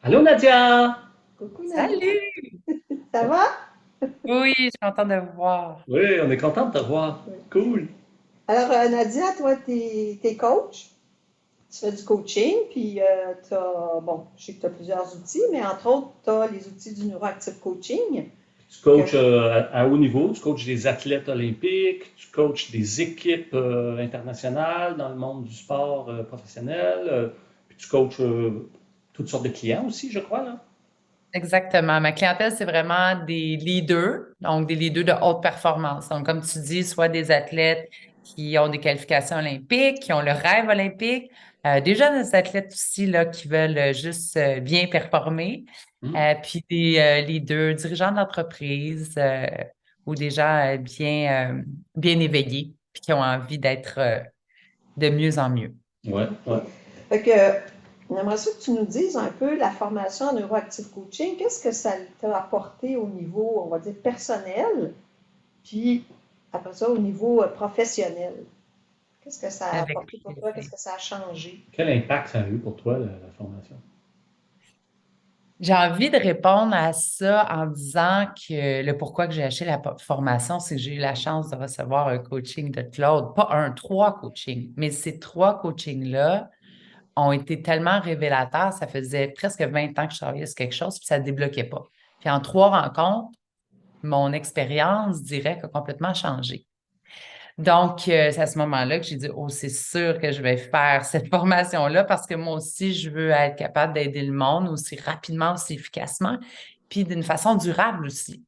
Allô Nadia! Coucou Nadia, Salut! ça va? Oui, je suis contente de vous voir. Oui, on est content de te voir. Oui. Cool. Alors Nadia, toi, t'es coach, tu fais du coaching, puis bon, je sais que tu as plusieurs outils, mais entre autres, tu as les outils du Neuroactive Coaching. Tu Que coaches je- à haut niveau, tu coaches des athlètes olympiques, tu coaches des équipes internationales dans le monde du sport professionnel, puis tu coaches toutes sortes de clients aussi, je crois, là. Exactement. Ma clientèle, c'est vraiment des leaders, donc des leaders de haute performance. Donc, comme tu dis, soit des athlètes qui ont des qualifications olympiques, qui ont le rêve olympique, déjà des athlètes aussi là, qui veulent juste bien performer, Hmm. puis des leaders, dirigeants d'entreprise ou des gens bien éveillés, puis qui ont envie d'être de mieux en mieux. Ouais, OK. ouais. Fait que, j'aimerais ça que tu nous dises un peu la formation en Neuroactive Coaching, qu'est-ce que ça t'a apporté au niveau, on va dire, personnel, puis après ça, au niveau professionnel? Qu'est-ce que ça a Avec apporté pour toi? Qu'est-ce plaisir. que ça a changé? Quel impact ça a eu pour toi, la formation? J'ai envie de répondre à ça en disant que le pourquoi que j'ai acheté la formation, c'est que j'ai eu la chance de recevoir un coaching de Claude, pas un, trois coachings, mais ces trois coachings-là ont été tellement révélateurs. Ça faisait presque 20 ans que je travaillais sur quelque chose, puis ça ne débloquait pas. Puis en trois rencontres, mon expérience directe a complètement changé. Donc, c'est à ce moment-là que j'ai dit, oh, c'est sûr que je vais faire cette formation-là parce que moi aussi, je veux être capable d'aider le monde aussi rapidement, aussi efficacement, puis d'une façon durable aussi.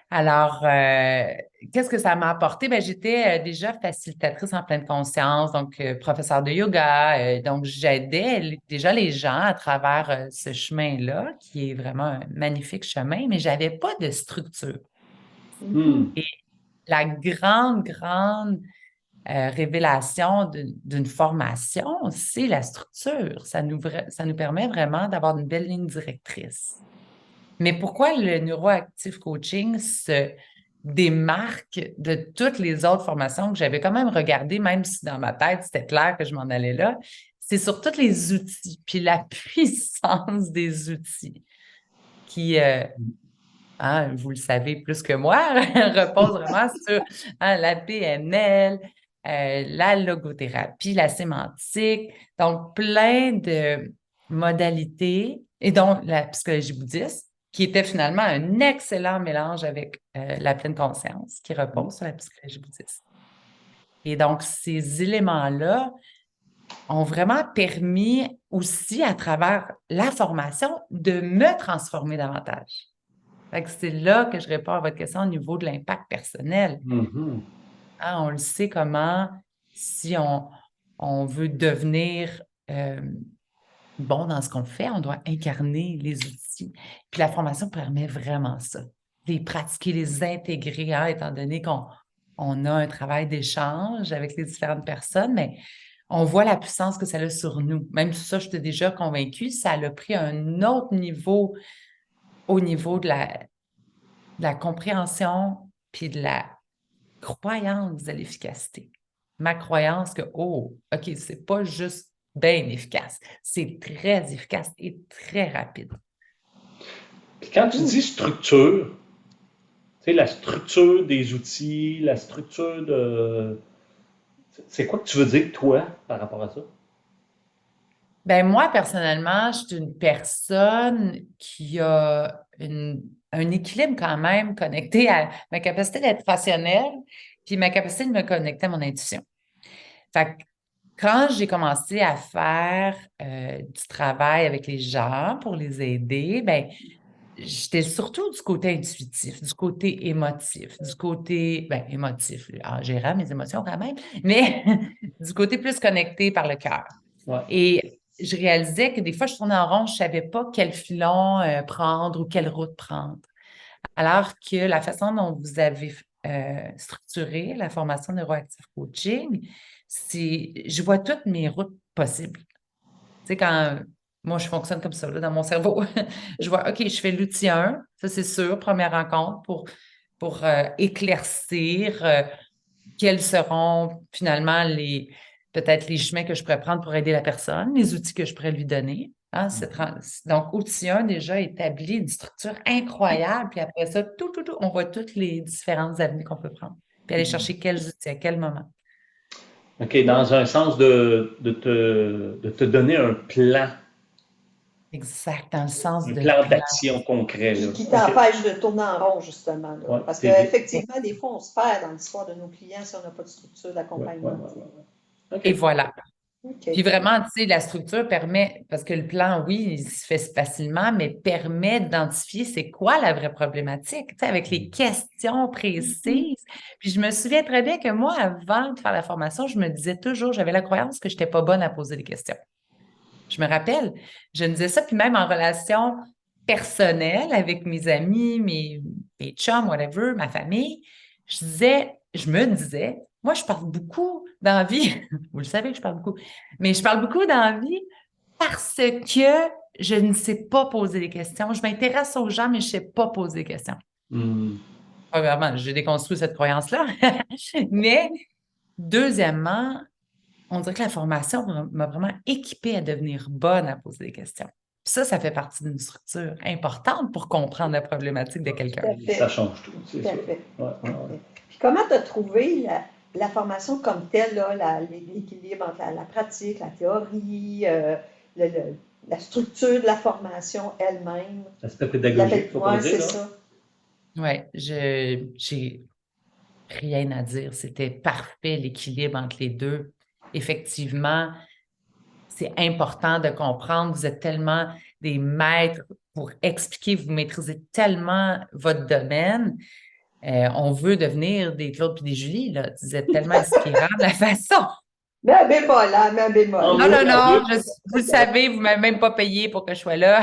Alors, qu'est-ce que ça m'a apporté? Ben, j'étais déjà facilitatrice en pleine conscience, donc professeure de yoga. Donc, j'aidais déjà les gens à travers ce chemin-là, qui est vraiment un magnifique chemin, mais j'avais pas de structure. Mhm. Hmm. La grande révélation d'une formation, c'est la structure. Ça nous permet vraiment d'avoir une belle ligne directrice. Mais pourquoi le neuroactive coaching se démarque de toutes les autres formations que j'avais quand même regardées, même si dans ma tête, c'était clair que je m'en allais là, c'est sur tous les outils, puis la puissance des outils qui, hein, vous le savez plus que moi, repose vraiment sur la PNL, la logothérapie, la sémantique, donc plein de modalités, et donc la psychologie bouddhiste, qui était finalement un excellent mélange avec la pleine conscience, qui repose sur la psychologie bouddhiste. Et donc, ces éléments-là ont vraiment permis aussi, à travers la formation, de me transformer davantage. Fait que c'est là que je réponds à votre question au niveau de l'impact personnel. Mhm. Hein, on le sait comment, si on veut devenir bon dans ce qu'on fait, on doit incarner les outils. Puis la formation permet vraiment ça. Les pratiquer, les intégrer, hein, étant donné qu'on a un travail d'échange avec les différentes personnes, mais on voit la puissance que ça a sur nous. Même si ça, j'étais déjà convaincue, ça a pris un autre niveau au niveau de la compréhension puis de la croyance de l'efficacité. Ma croyance que, oh, OK, c'est pas juste bien efficace, c'est très efficace et très rapide. Puis quand tu Mhm. dis structure, tu sais, la structure des outils, la structure de. C'est quoi que tu veux dire, toi, par rapport à ça? Ben moi, personnellement, je suis une personne qui a un équilibre quand même connecté à ma capacité d'être rationnelle, puis ma capacité de me connecter à mon intuition. Fait que quand j'ai commencé à faire du travail avec les gens pour les aider, ben j'étais surtout du côté intuitif, du côté émotif, du côté, ben, émotif, en gérant mes émotions quand même, mais du côté plus connecté par le cœur. Ouais. Et je réalisais que des fois, je tournais en rond, je ne savais pas quel filon prendre ou quelle route prendre. Alors que la façon dont vous avez structuré la formation Neuroactive Coaching, je vois toutes mes routes possibles. Tu sais, quand moi, je fonctionne comme ça, là, dans mon cerveau, je vois, OK, je fais l'outil 1, ça c'est sûr, première rencontre pour éclaircir quels seront finalement peut-être les chemins que je pourrais prendre pour aider la personne, les outils que je pourrais lui donner. Hein, donc, outil 1 déjà établi, une structure incroyable, puis après ça, on voit toutes les différentes avenues qu'on peut prendre, puis aller chercher quels outils à quel moment. OK, dans un sens de te donner un plan, Exact, dans le sens un de plan plan. d'action concret. Là. Qui OK. t'empêche de tourner en rond, justement. Là. Ouais, Parce c'est qu'effectivement, des fois, on se perd dans l'histoire de nos clients si on n'a pas de structure ouais, d'accompagnement. OK. Et voilà. OK. Puis vraiment, tu sais, la structure permet, parce que le plan, oui, il se fait facilement, mais permet d'identifier c'est quoi la vraie problématique, tu sais, avec les questions précises. Puis je me souviens très bien que moi, avant de faire la formation, je me disais toujours, j'avais la croyance que je n'étais pas bonne à poser des questions. Je me rappelle, je me disais ça, puis même en relation personnelle avec mes amis, mes chums, whatever, ma famille, je me disais, moi, je parle beaucoup dans la vie. Vous le savez que je parle beaucoup, mais je parle beaucoup dans la vie parce que je ne sais pas poser des questions. Je m'intéresse aux gens, mais je ne sais pas poser des questions. Hmm. Premièrement, j'ai déconstruit cette croyance-là. Mais deuxièmement, on dirait que la formation m'a vraiment équipée à devenir bonne à poser des questions. Ça fait partie d'une structure importante pour comprendre la problématique de quelqu'un. Tout à fait. Ça change tout, c'est Tout à sûr. fait. Ouais. Puis comment tu as trouvé la formation comme telle, là, l'équilibre entre la pratique, la théorie, la structure de la formation elle-même? L'aspect pédagogique, faut pas Ouais, dire, c'est là. ça. Oui, j'ai rien à dire. C'était parfait l'équilibre entre les deux. Effectivement, c'est important de comprendre. Vous êtes tellement des maîtres pour expliquer, vous maîtrisez tellement votre domaine. On veut devenir des Claude et des Julie, là. Vous êtes tellement inspirants de la façon. Mais un bémol, hein, mais un bémol. En Non, mieux, non, en non, mieux. vous le savez, vous ne m'avez même pas payé pour que je sois là.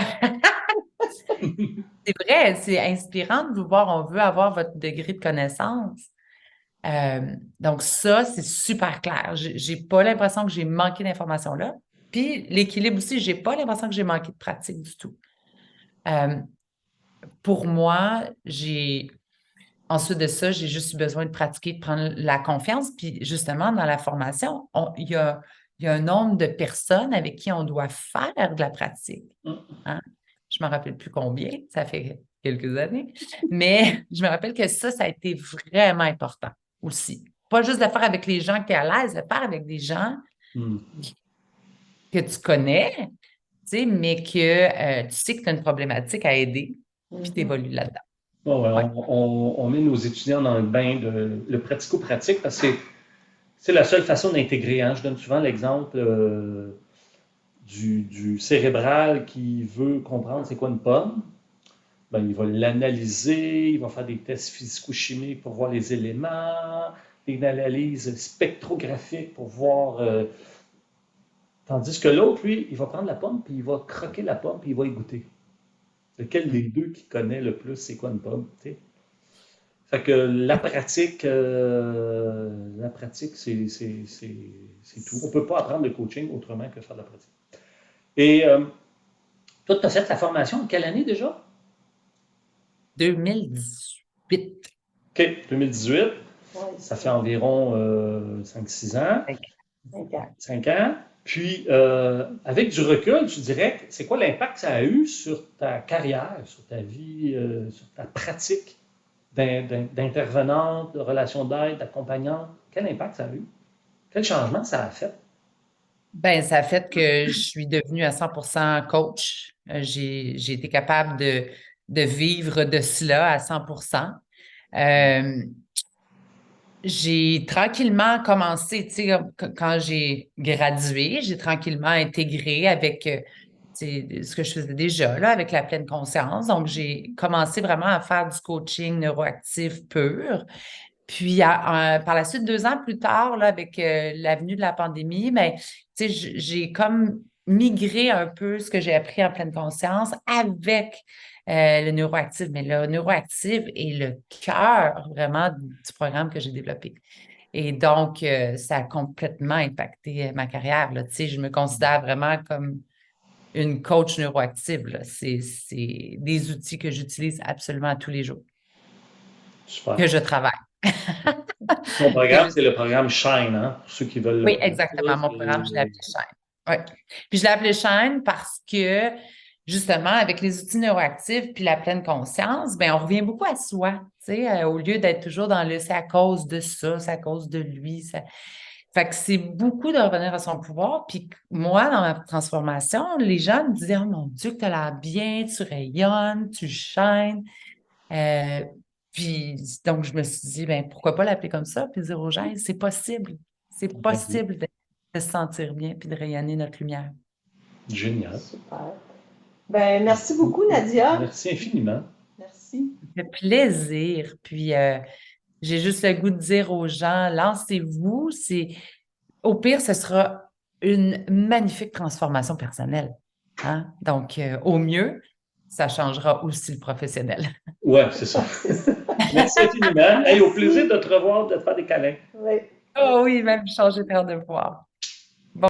C'est vrai, c'est inspirant de vous voir. On veut avoir votre degré de connaissance. Donc, ça, c'est super clair. J'ai pas l'impression que j'ai manqué d'informations là. Puis, l'équilibre aussi, j'ai pas l'impression que j'ai manqué de pratique du tout. Pour moi, ensuite de ça, j'ai juste eu besoin de pratiquer, de prendre la confiance. Puis, justement, dans la formation, il y a un nombre de personnes avec qui on doit faire de la pratique. Hein? Je ne me rappelle plus combien, ça fait quelques années, mais je me rappelle que ça a été vraiment important aussi. Pas juste de le faire avec les gens que tu es à l'aise, de le faire avec des gens Hmm. que tu connais, tu sais, mais que tu sais que tu as une problématique à aider, puis tu évolues là-dedans. Bon, ouais, Ouais. on met nos étudiants dans le bain de le pratico-pratique parce que c'est la seule façon d'intégrer. Hein. Je donne souvent l'exemple du cérébral qui veut comprendre c'est quoi une pomme. Ben, il va l'analyser, il va faire des tests physico-chimiques pour voir les éléments, des analyses spectrographiques pour voir. Tandis que l'autre, lui, il va prendre la pomme, puis il va croquer la pomme, puis il va y goûter. Lequel des deux qui connaît le plus c'est quoi une pomme, tu sais? Fait que la pratique, c'est tout. On ne peut pas apprendre le coaching autrement que faire de la pratique. Et toi, tu as fait la formation en quelle année déjà? 2018. OK, 2018. Ouais, Ça fait environ 5-6 ans. 5 ans. 5 ans. Puis, avec du recul, tu dirais, c'est quoi l'impact que ça a eu sur ta carrière, sur ta vie, sur ta pratique d'intervenante, de relation d'aide, d'accompagnante? Quel impact ça a eu? Quel changement ça a fait? Ben, ça a fait que je suis devenue à 100% coach. J'ai été capable de vivre de cela à 100%. Euh, j'ai tranquillement commencé, tu sais, quand j'ai gradué, j'ai tranquillement intégré avec tu sais, ce que je faisais déjà, là, avec la pleine conscience. Donc, j'ai commencé vraiment à faire du coaching neuroactif pur. Puis, par la suite, 2 ans plus tard, là, avec la venue de la pandémie, ben, tu sais, j'ai comme migré un peu ce que j'ai appris en pleine conscience avec le neuroactif. Mais le neuroactif est le cœur vraiment du programme que j'ai développé. Et donc, ça a complètement impacté ma carrière, là. Tu sais, je me considère vraiment comme une coach neuroactive, là. C'est des outils que j'utilise absolument tous les jours, Super. que je travaille. Mon Que programme, je- c'est le programme Shine, hein, pour ceux qui veulent le Oui, connaître. Là, exactement. Mon programme, je l'ai appelé Shine. Oui. Puis je l'ai appelé Shine parce que, justement, avec les outils neuroactifs puis la pleine conscience, ben on revient beaucoup à soi, tu sais, au lieu d'être toujours dans le c'est à cause de ça, c'est à cause de lui. Fait que c'est beaucoup de revenir à son pouvoir. Puis moi, dans ma transformation, les gens me disaient, oh mon Dieu, que tu as l'air bien, tu rayonnes, tu shines. Euh, puis donc, je me suis dit, ben pourquoi pas l'appeler comme ça, puis dire aux gens, c'est possible. C'est Bravo. possible de se sentir bien puis de rayonner notre lumière. Génial. Super. Ben, merci beaucoup, Nadia. Merci infiniment. Merci. Ça fait plaisir. Puis j'ai juste le goût de dire aux gens, lancez-vous. Au pire, ce sera une magnifique transformation personnelle. Hein? Donc, au mieux, ça changera aussi le professionnel. Ouais, c'est ça. C'est ça. Merci infiniment. Hey, au Merci. plaisir de te revoir, de te faire des câlins. Oui. Oh oui, même changer de paire de voir.